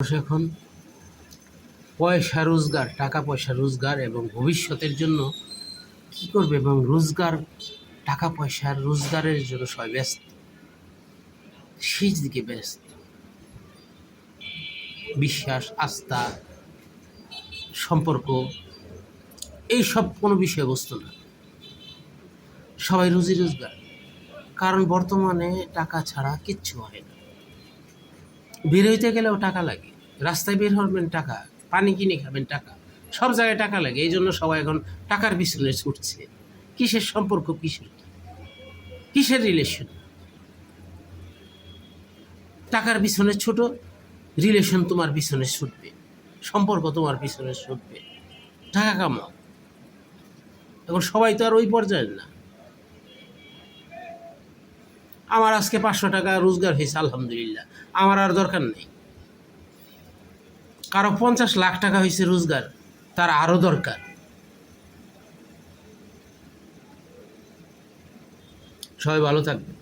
মানুষ এখন পয়সা রোজগার, টাকা পয়সা রোজগার এবং ভবিষ্যতের জন্য কী করবে এবং রোজগার, টাকা পয়সার রোজগারের জন্য সবাই ব্যস্ত, সেই দিকে ব্যস্ত। বিশ্বাস, আস্থা, সম্পর্ক এইসব কোনো বিষয়বস্তু না, সবাই রুজি রোজগার। কারণ বর্তমানে টাকা ছাড়া কিচ্ছু হয় না। বের হইতে গেলেও টাকা লাগে, রাস্তায় বের হবেন টাকা, পানি কিনে খাবেন টাকা, সব জায়গায় টাকা লাগে। এই জন্য সবাই এখন টাকার পিছনে ছুটছে। কিসের সম্পর্ক, কিসের রিলেশন? টাকার পিছনে ছোট, রিলেশন তোমার পিছনে ছুটবে, সম্পর্ক তোমার পিছনে ছুটবে, টাকা কামাও। এখন সবাই তো আর ওই পর্যায়ের না। আমার আজকে 500 টাকা রোজগার হয়েছে, আলহামদুলিল্লাহ, আমার আর দরকার নেই। কারো 50 লাখ টাকা হয়েছে রোজগার, তার আরও দরকার। সবাই ভালো থাকবে।